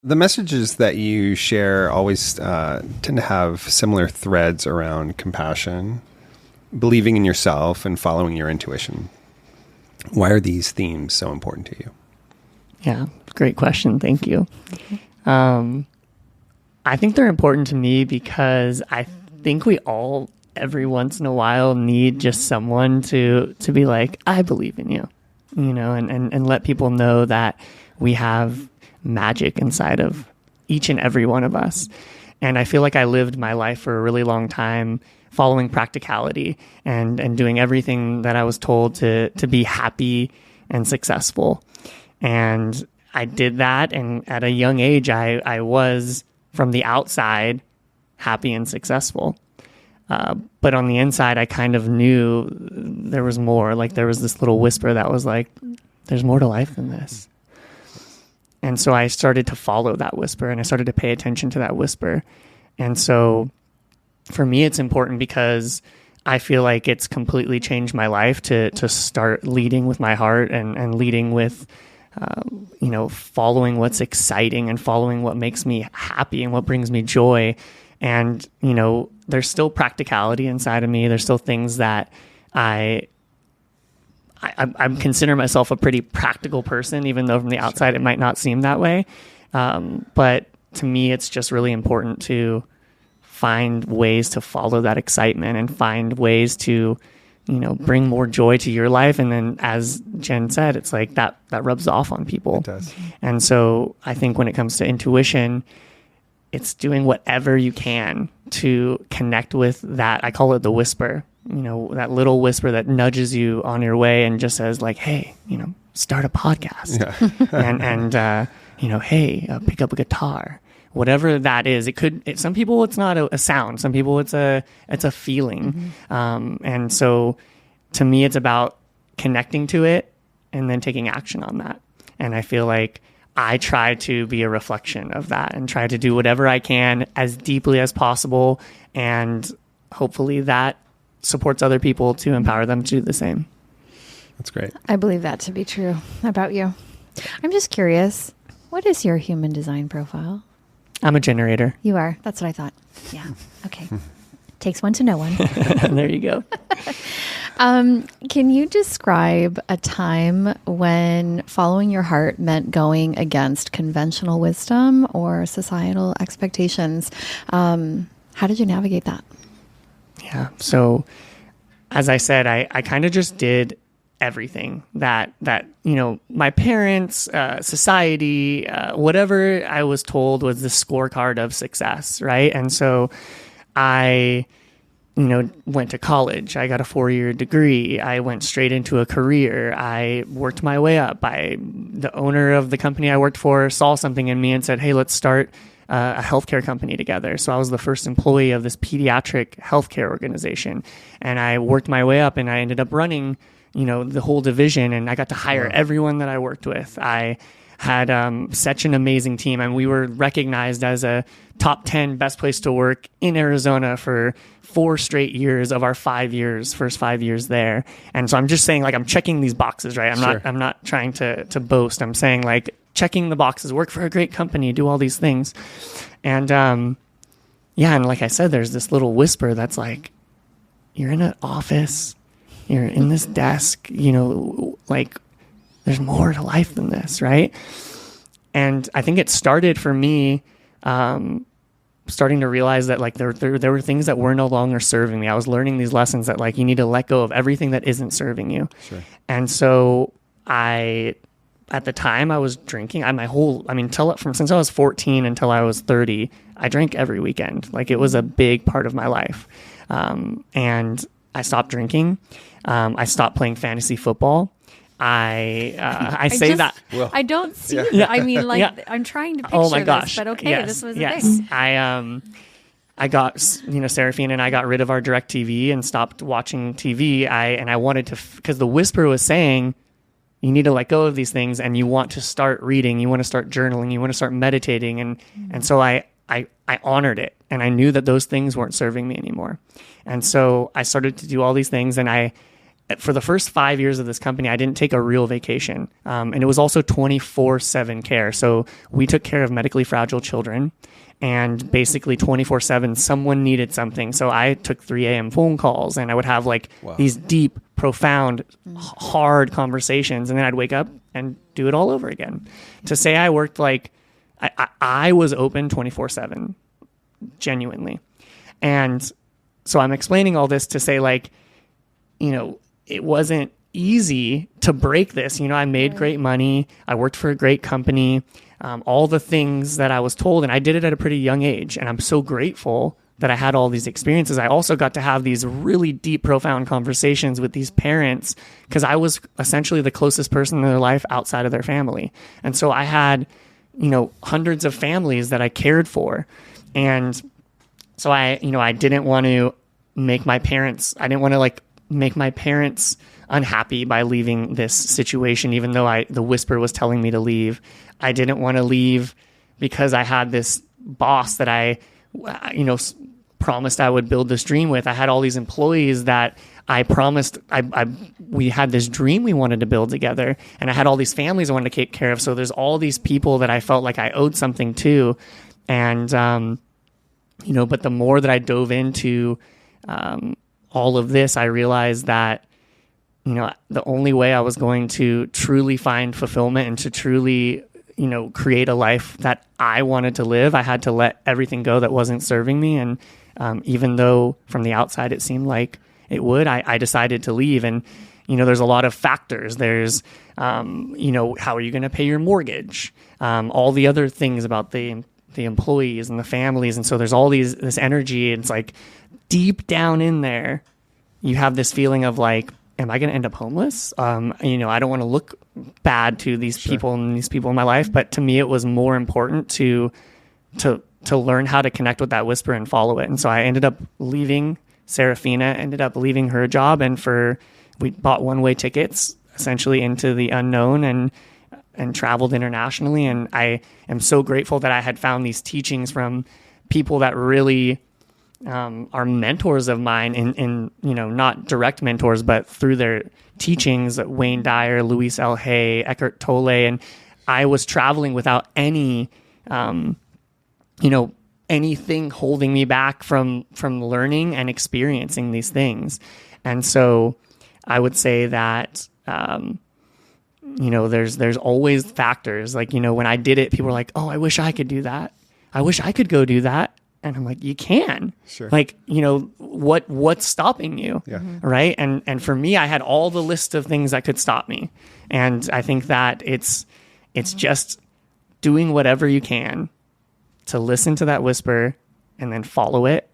The messages that you share always tend to have similar threads around compassion, believing in yourself, and following your intuition. Why are these themes so important to you? Yeah, great question. Thank you. I think they're important to me because I think we all, every once in a while, need just someone to be like, I believe in you, and let people know that we have magic inside of each and every one of us. And I feel like I lived my life for a really long time following practicality and doing everything that I was told to be happy and successful. And I did that. And at a young age, I was, from the outside, happy and successful. But on the inside, I kind of knew there was more. Like there was this little whisper that was like, there's more to life than this. And so I started to follow that whisper, and I started to pay attention to that whisper. And so for me, it's important because I feel like it's completely changed my life to start leading with my heart and leading with, following what's exciting and following what makes me happy and what brings me joy. And, there's still practicality inside of me. There's still things that I consider myself a pretty practical person, even though from the outside it might not seem that way. But to me, it's just really important to find ways to follow that excitement and find ways to, bring more joy to your life. And then, as Jen said, it's like that rubs off on people. It does. And so I think when it comes to intuition, it's doing whatever you can to connect with that. I call it the whisper. That little whisper that nudges you on your way and just says like, hey, start a podcast. Yeah. and hey, pick up a guitar. Whatever that is, some people it's not a sound. Some people it's a feeling. Mm-hmm. And so to me, it's about connecting to it and then taking action on that. And I feel like I try to be a reflection of that and try to do whatever I can as deeply as possible. And hopefully that supports other people to empower them to do the same. That's great. I believe that to be true about you. I'm just curious, what is your human design profile? I'm a generator. You are. That's what I thought. Yeah. Okay. Takes one to know one. There you go. Can you describe a time when following your heart meant going against conventional wisdom or societal expectations? How did you navigate that? Yeah. So as I said, I kind of just did everything that my parents, society, whatever I was told was the scorecard of success, right? And so I went to college. I got a 4-year degree. I went straight into a career. I worked my way up. The owner of the company I worked for saw something in me and said, hey, let's start a healthcare company together. So I was the first employee of this pediatric healthcare organization. And I worked my way up and I ended up running, the whole division, and I got to hire everyone that I worked with. I had such an amazing team, and we were recognized as a top 10 best place to work in Arizona for 4 straight years of our first 5 years there. And so I'm just saying, like, I'm checking these boxes, right? I'm not trying to boast. I'm saying, like, checking the boxes, work for a great company, do all these things. And and like I said, there's this little whisper that's like, you're in an office, you're in this desk, like, there's more to life than this, right? And I think it started for me starting to realize that, like, there were things that were no longer serving me. I was learning these lessons that, like, you need to let go of everything that isn't serving you. Sure. And so at the time I was drinking. Since I was 14 until I was 30, I drank every weekend. Like, it was a big part of my life. And I stopped drinking. I stopped playing fantasy football. I don't see it. I mean, like, yeah. I'm trying to picture this, but okay, yes. This was a thing. I got, Seraphine and I got rid of our DirecTV and stopped watching TV. I wanted to, because the whisper was saying, you need to let go of these things, and you want to start reading, you want to start journaling, you want to start meditating. And so I honored it, and I knew that those things weren't serving me anymore. And so I started to do all these things, and I for the first 5 years of this company, I didn't take a real vacation. And it was also 24/7 care. So we took care of medically fragile children, and basically 24/7, someone needed something. So I took 3 a.m. phone calls, and I would have like these deep, profound, hard conversations. And then I'd wake up and do it all over again. To say I worked like, I was open 24/7, genuinely. And so I'm explaining all this to say, like, it wasn't easy to break this. I made great money. I worked for a great company, all the things that I was told, and I did it at a pretty young age. And I'm so grateful that I had all these experiences. I also got to have these really deep, profound conversations with these parents because I was essentially the closest person in their life outside of their family. And so I had, hundreds of families that I cared for. And so I didn't want to make my parents, make my parents unhappy by leaving this situation, even though the whisper was telling me to leave. I didn't want to leave because I had this boss that I promised I would build this dream with. I had all these employees that I promised we had this dream we wanted to build together, and I had all these families I wanted to take care of. So there's all these people that I felt like I owed something to. And, but the more that I dove into, all of this, I realized that, the only way I was going to truly find fulfillment and to truly, create a life that I wanted to live, I had to let everything go that wasn't serving me. And even though from the outside it seemed like it would, I decided to leave. And, there's a lot of factors. There's, how are you going to pay your mortgage? All the other things about the employees and the families. And so there's all this energy. It's like deep down in there, you have this feeling of like, am I going to end up homeless? I don't want to look bad to these people and these people in my life. But to me, it was more important to learn how to connect with that whisper and follow it. And so I ended up leaving Serafina, ended up leaving her job. And we bought one-way tickets essentially into the unknown and traveled internationally. And I am so grateful that I had found these teachings from people that really are mentors of mine in not direct mentors, but through their teachings, Wayne Dyer, Louise L. Hay, Eckhart Tolle. And I was traveling without any, anything holding me back from learning and experiencing these things. And so I would say that, there's always factors. Like, when I did it, people were like, oh, I wish I could do that. I wish I could go do that. And I'm like, you can. Sure. Like, what's stopping you? Yeah. Right. And for me, I had all the list of things that could stop me. And I think that it's just doing whatever you can to listen to that whisper and then follow it.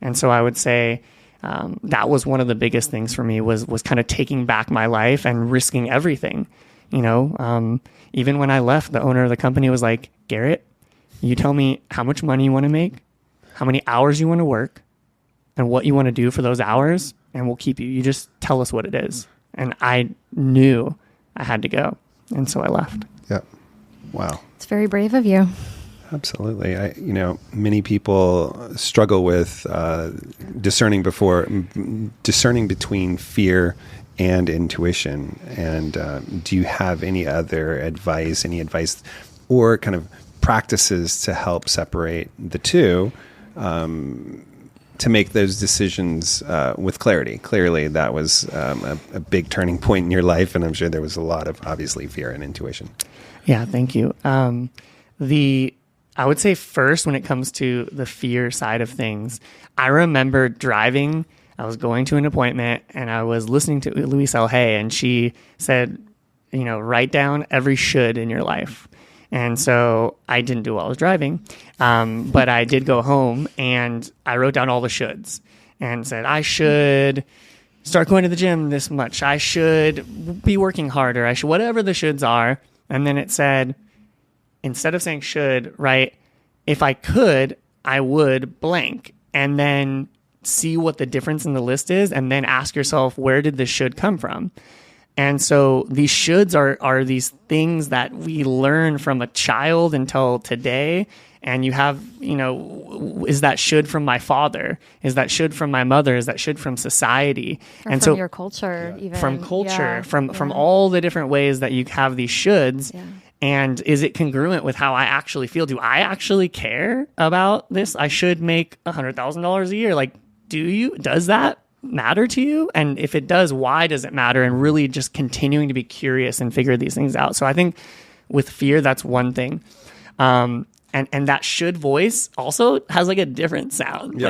And so I would say that was one of the biggest things for me was kind of taking back my life and risking everything. Even when I left, the owner of the company was like, Garrett, you tell me how much money you want to make, how many hours you want to work, and what you want to do for those hours, and we'll keep you. You just tell us what it is. And I knew I had to go. And so I left. Yeah. Wow. It's very brave of you. Absolutely. Many people struggle with discerning between fear and intuition. And do you have any other advice or kind of practices to help separate the two, to make those decisions with clarity? Clearly, that was a big turning point in your life, and I'm sure there was a lot of, obviously, fear and intuition. Yeah, thank you. I would say first, when it comes to the fear side of things, I remember driving. I was going to an appointment, and I was listening to Louise L. Hay, and she said, write down every should in your life. And so I didn't do while I was driving, but I did go home and I wrote down all the shoulds and said, I should start going to the gym this much. I should be working harder. I should, whatever the shoulds are. And then it said, instead of saying should, write, if I could, I would blank. And then see what the difference in the list is. And then ask yourself, where did this should come from? And so these shoulds are these things that we learn from a child until today. And you have, is that should from my father? Is that should from my mother? Is that should from society? Or and from so your culture, even. from culture, from all the different ways that you have these shoulds. Yeah. And is it congruent with how I actually feel? Do I actually care about this? I should make $100,000 a year. Like, does that matter to you? And if it does, why does it matter? And really just continuing to be curious and figure these things out. So I think with fear, that's one thing. And that should voice also has like a different sound. Yeah.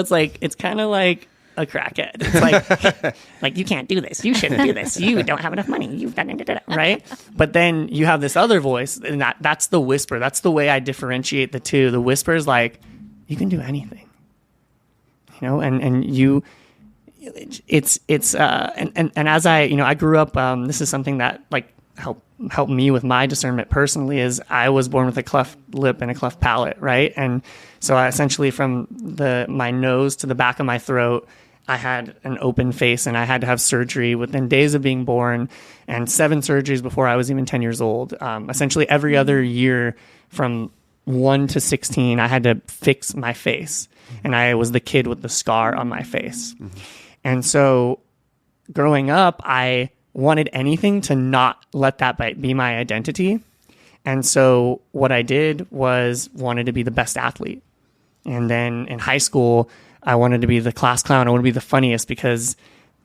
Like, it's kind of like a crackhead. It's like, like, you can't do this. You shouldn't do this. You don't have enough money. You've done it, right? But then you have this other voice, and that's the whisper. That's the way I differentiate the two. The whisper is like, you can do anything, and you, and as I grew up, this is something that like helped me with my discernment personally, is I was born with a cleft lip and a cleft palate, right? And so I essentially from my nose to the back of my throat, I had an open face, and I had to have surgery within days of being born, and 7 surgeries before I was even 10 years old. Essentially every other year from 1 to 16, I had to fix my face, and I was the kid with the scar on my face. Mm-hmm. And so growing up, I wanted anything to not let that be my identity. And so what I did was wanted to be the best athlete. And then in high school, I wanted to be the class clown. I wanted to be the funniest, because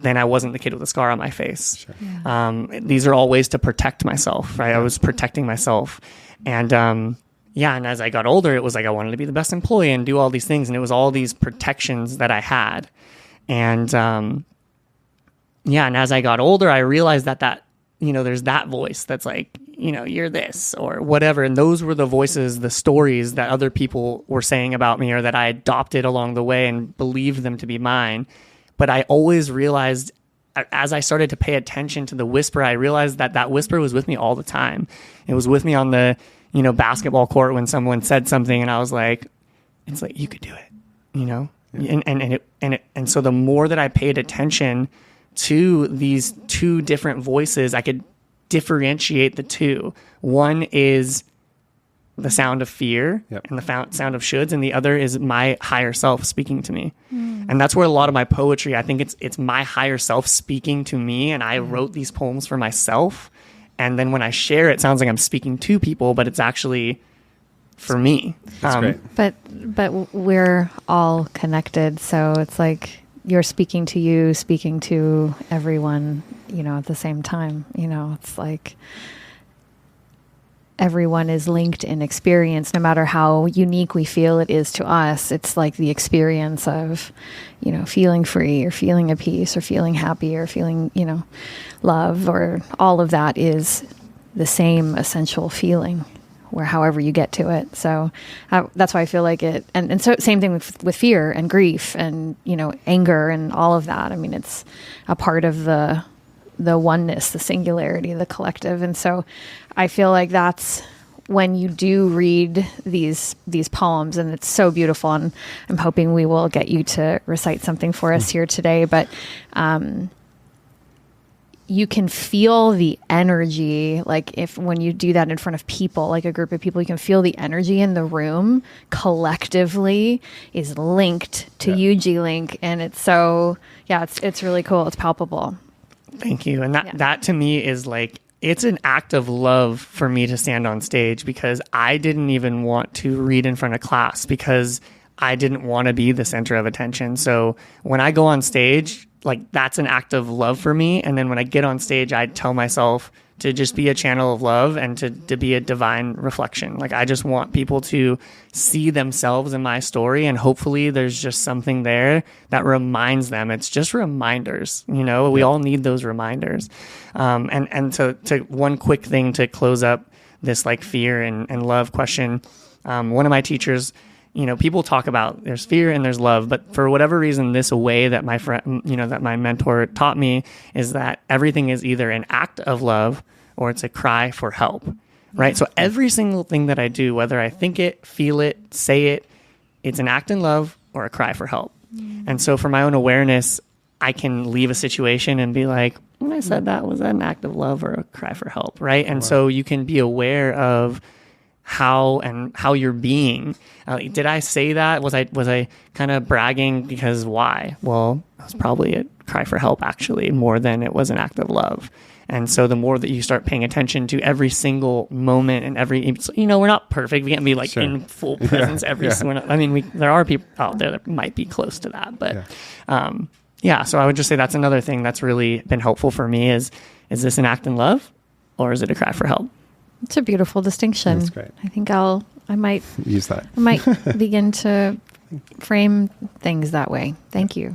then I wasn't the kid with a scar on my face. Sure. Yeah. These are all ways to protect myself, right? I was protecting myself. And and as I got older, it was like I wanted to be the best employee and do all these things. And it was all these protections that I had. And and as I got older, I realized that there's that voice that's like, you're this or whatever. And those were the voices, the stories that other people were saying about me, or that I adopted along the way and believed them to be mine. But I always realized, as I started to pay attention to the whisper, I realized that whisper was with me all the time. It was with me on the, basketball court when someone said something, and I was like, it's like, you could do it, Yeah. And so the more that I paid attention to these two different voices, I could differentiate the two. One is the sound of fear, yep, and the sound of shoulds, and the other is my higher self speaking to me. And that's where a lot of my poetry, I think it's my higher self speaking to me, and I wrote these poems for myself. And then when I share it sounds like I'm speaking to people, but it's actually for me. That's great. But we're all connected, so it's like you're speaking to you, speaking to everyone, at the same time. It's like everyone is linked in experience, no matter how unique we feel it is to us. It's like the experience of, feeling free, or feeling at peace, or feeling happy, or feeling, love, or all of that is the same essential feeling, where however you get to it. So that's why I feel like it. And so same thing with fear and grief and, anger and all of that. I mean, it's a part of the oneness, the singularity, the collective. And so I feel like that's when you do read these poems, and it's so beautiful. And I'm hoping we will get you to recite something for us here today. But you can feel the energy, like when you do that in front of people, like a group of people, you can feel the energy in the room collectively is linked to UG-Link. And it's so, it's really cool. It's palpable. Thank you. And that to me is like, it's an act of love for me to stand on stage, because I didn't even want to read in front of class, because I didn't want to be the center of attention. So when I go on stage, like, that's an act of love for me. And then when I get on stage, I tell myself to just be a channel of love and to be a divine reflection. Like, I just want people to see themselves in my story, and hopefully there's just something there that reminds them. It's just reminders, we all need those reminders. And to one quick thing to close up this like fear and love question. One of my teachers, people talk about there's fear and there's love, but for whatever reason, this way that my friend, that my mentor taught me is that everything is either an act of love or it's a cry for help, right? So every single thing that I do, whether I think it, feel it, say it, it's an act in love or a cry for help. And so for my own awareness, I can leave a situation and be like, when I said that, was that an act of love or a cry for help? Right. And so you can be aware of how you're being. Did I say that? Was I kind of bragging because why? Well, it was probably a cry for help, actually, more than it was an act of love. And so the more that you start paying attention to every single moment and we're not perfect. We can't be like in full presence every single. I mean, there are people out there that might be close to that, but so I would just say that's another thing that's really been helpful for me is this an act in love or is it a cry for help? It's a beautiful distinction. That's great. I think I might use that. I might begin to frame things that way. Thank you.